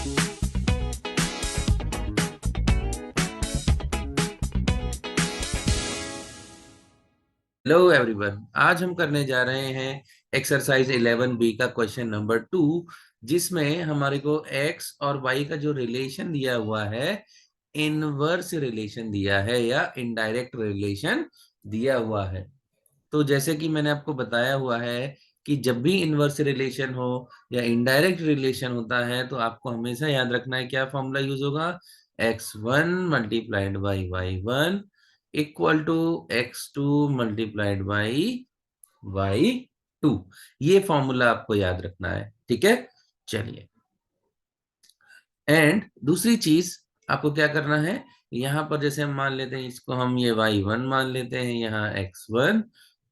Hello everyone, आज हम करने जा रहे हैं एक्सरसाइज 11 बी का क्वेश्चन नंबर 2, जिसमें हमारे को एक्स और वाई का जो रिलेशन दिया हुआ है, इनवर्स रिलेशन दिया है या इनडायरेक्ट रिलेशन दिया हुआ है। तो जैसे कि मैंने आपको बताया हुआ है कि जब भी इनवर्स रिलेशन हो या इनडायरेक्ट रिलेशन होता है तो आपको हमेशा याद रखना है क्या फॉर्मूला यूज होगा। x1 multiplied by y1 equal to x2 multiplied by y2। ये फॉर्मूला आपको याद रखना है, ठीक है। चलिए, एंड दूसरी चीज आपको क्या करना है, यहाँ पर जैसे हम मान लेते हैं, इसको हम ये y1 मान लेते हैं, यहाँ x1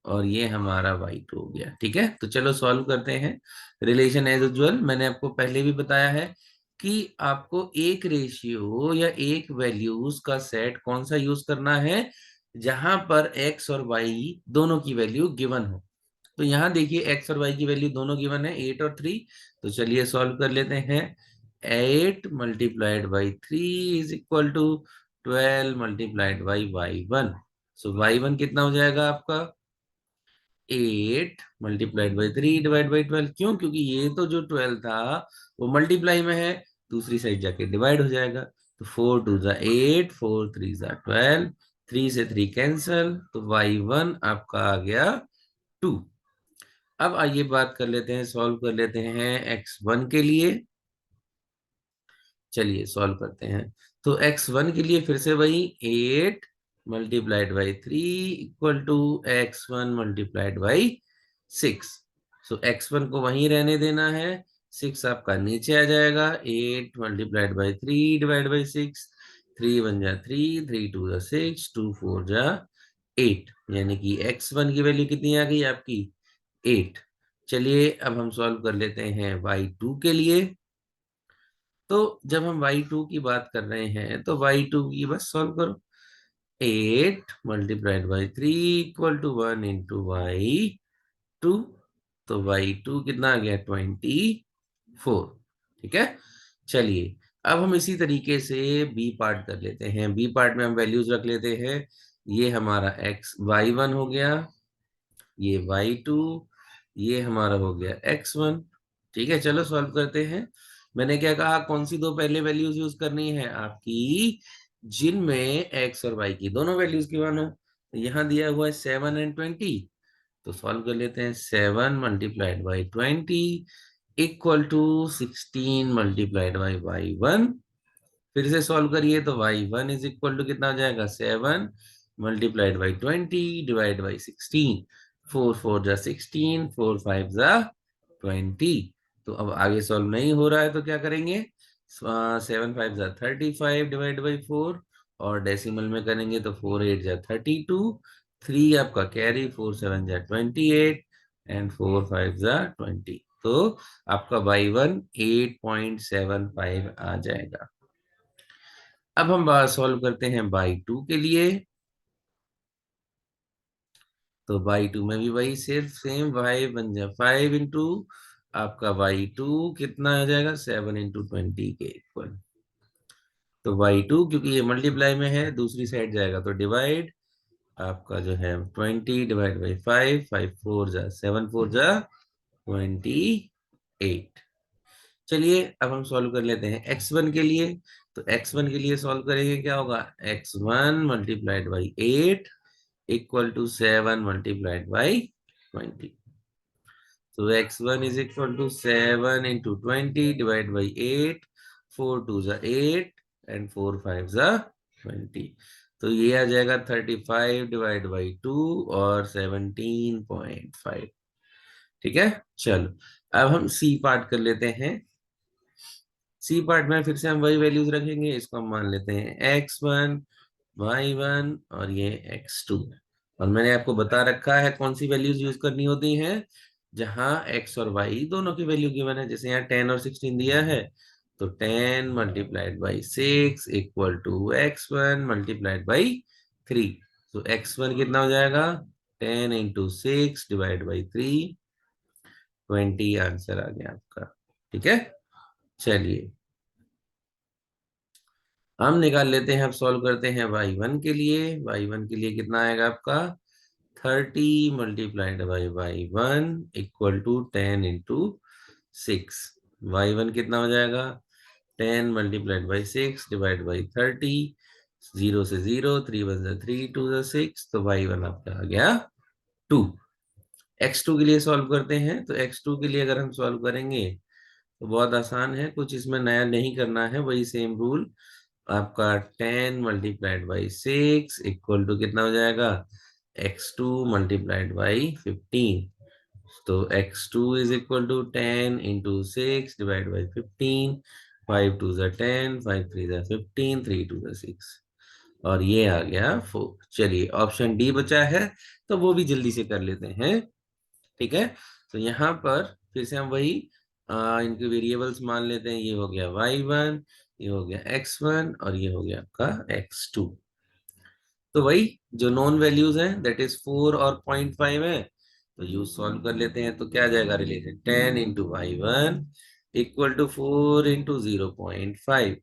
और ये हमारा y2 हो गया, ठीक है। तो चलो सॉल्व करते हैं। रिलेशन एज यूजुअल मैंने आपको पहले भी बताया है कि आपको एक रेशियो या एक वैल्यूज का सेट कौन सा यूज करना है, जहां पर x और y दोनों की वैल्यू गिवन हो। तो यहाँ देखिए एक्स और वाई की वैल्यू दोनों गिवन है, 8 और 3। तो चलिए सॉल्व कर लेते हैं। 8 multiplied by 3 is equal to 12 multiplied by y1। So y1 कितना हो जाएगा आपका, 8 मल्टीप्लाइड बाई 3 डिवाइड बाई 12। क्यों? क्योंकि ये तो जो 12 था वो मल्टीप्लाई में है, दूसरी साइड जाके डिवाइड हो जाएगा। तो 4 2 8, 4 3 12, 3 से 3 कैंसल, तो y1 आपका आ गया 2। अब आइए बात कर लेते हैं, सॉल्व कर लेते हैं x1 के लिए। चलिए सॉल्व करते हैं। तो x1 के लिए फिर से वही 8 multiplied by 3 equal to x1 multiplied by 6। So x1 को वहीं रहने देना है, 6 आपका नीचे आ जाएगा। 8 मल्टीप्लाइड बाई 3 डिवाइड बाई 6, 3 1 जा 3, 3 2 जा 6, 2 4 जा 8, यानी कि x1 की वैल्यू कितनी आ गई आपकी, 8। चलिए अब हम सॉल्व कर लेते हैं y2 के लिए। तो जब हम y2 की बात कर रहे हैं तो y2 की बस सॉल्व करो। 8 multiplied by 3 equal to 1 into y2। तो y2 कितना आ गया, 24। ठीक है। चलिए अब हम इसी तरीके से बी पार्ट कर लेते हैं। बी पार्ट में हम वैल्यूज रख लेते हैं। ये हमारा y1 हो गया, ये y2, ये हमारा हो गया x1। ठीक है, चलो सॉल्व करते हैं। मैंने क्या कहा, कौन सी दो पहले वैल्यूज यूज करनी है आपकी, जिनमें x और y की दोनों वैल्यूज गिवन हो। तो यहाँ दिया हुआ है 7 और 20। तो सॉल्व कर लेते हैं। 7 multiplied by 20 equal to 16 multiplied by y1। फिर से सॉल्व करिए तो y1 इज इक्वल टू कितना आ जाएगा, 7 मल्टीप्लाइड बाई 20 डिवाइड बाई 16। 4 4 जा 16, 4 5 जा 20। तो अब आगे सॉल्व नहीं हो रहा है तो क्या करेंगे, 7 5 जा 35 डिवाइड बाई 4, और डेसिमल में करेंगे तो 4 8 जा 32, 3 आपका कैरी, 4 7 जा 28 एंड 4 5 जा 20। तो आपका y1 8.75 आ जाएगा। अब हम बात सॉल्व करते हैं बाई टू के लिए। तो बाई टू में भी वही सिर्फ सेम, y बन जाए 5 इंटू आपका y2 कितना आ जाएगा, 7 इंटू 20 के इक्वल। तो y2 क्योंकि ये मल्टीप्लाई में है, दूसरी साइड जाएगा तो डिवाइड, आपका जो है 20 डिवाइड बाई 5, 5 4 जा 7 4 जा 28। चलिए अब हम सॉल्व कर लेते हैं x1 के लिए। तो x1 के लिए सॉल्व करेंगे, क्या होगा, x1 multiplied by 8 equal to 7 multiplied by 20। तो x1 is equal to 7 into 20 divide by 8, 4 2 जा 8 एंड 4 5 जा 20। तो ये आ जाएगा 35 डिवाइड बाई 2 और 17.5। ठीक है। चलो अब हम सी पार्ट कर लेते हैं। सी पार्ट में फिर से हम वही वैल्यूज रखेंगे, इसको हम मान लेते हैं x1 y1 और ये x2। और मैंने आपको बता रखा है कौन सी वैल्यूज यूज करनी होती हैं, जहां x और y दोनों की वैल्यू गिवन है। जैसे यहाँ 10 और 16 दिया है, तो 10 multiplied by 6 equal to x1 multiplied by 3। तो x1 कितना हो जाएगा, 10 इंटू 6 डिवाइड बाई 3, 20 आंसर आ गया आपका। ठीक है। चलिए हम निकाल लेते हैं, अब सॉल्व करते हैं y1 के लिए। y1 के लिए कितना आएगा आपका 30 multiplied by y1 equal to 10 into 6। y1 कितना हो जाएगा 10 मल्टीप्लाइड बाई 6 डिवाइड बाई 30। 0 से 0, 3 वन जा 3, 2 जा 6, तो y1 आपका आ गया 2। x2 के लिए सॉल्व करते हैं, तो x2 के लिए अगर हम सॉल्व करेंगे तो बहुत आसान है, कुछ इसमें नया नहीं करना है, वही सेम रूल। आपका 10 मल्टीप्लाइड बाई 6 इक्वल टू कितना हो जाएगा x2 मल्टीप्लाइड बाई 15। तो x2 is equal to 10 into 6 divide by 15। 5 2 जा 10, 5 3 जा 15, 3 2 जा 6, और ये आ गया 4। चलिए ऑप्शन डी बचा है, तो वो भी जल्दी से कर लेते हैं। ठीक है, तो यहाँ पर फिर से हम वही इनके वेरिएबल्स मान लेते हैं। ये हो गया y1, ये हो गया x1, और ये हो गया आपका x2। तो वही जो नॉन वैल्यूज हैं दैट इज 4 और 0.5 है, तो यूज सॉल्व कर लेते हैं। तो क्या आ जाएगा related 10 into y1 equal to 4 into 0.5।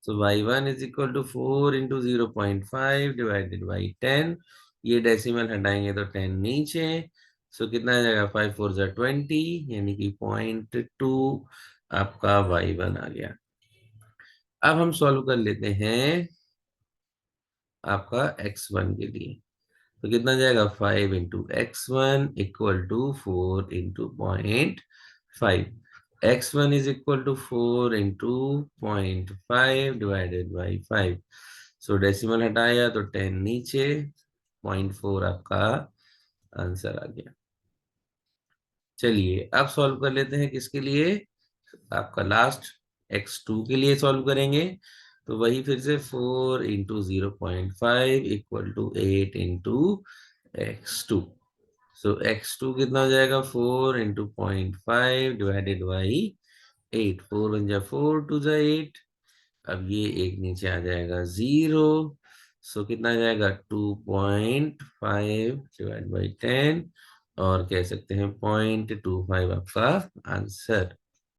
So y1 is equal to 4 into 0.5 divided by 10। ये डेसिमल हटाएंगे तो 10 नीचे। सो कितना आ जाएगा 5 4 जा 20, यानी कि 0.2 आपका y1 आ गया। अब हम सॉल्व कर लेते हैं आपका x1 के लिए। तो कितना जाएगा 5 into x1 equal to 4 into 0.5। x1 is equal to 4 into 0.5 divided by 5। So decimal हटाया तो 10 नीचे, 0.4 आपका आंसर आ गया। चलिए अब सॉल्व कर लेते हैं किसके लिए, आपका लास्ट x2 के लिए सॉल्व करेंगे। तो वही फिर से 4 into 0.5 equal to 8 into x2। So x2 कितना हो जाएगा 4 इंटू 0.5 डिवाइडेड बाई 8। 4 वन जा 4, 2 जा 8। अब ये एक नीचे आ जाएगा 0। सो कितना आ जाएगा 2.5 डिवाइड बाई 10, और कह सकते हैं 0.25 आपका आंसर।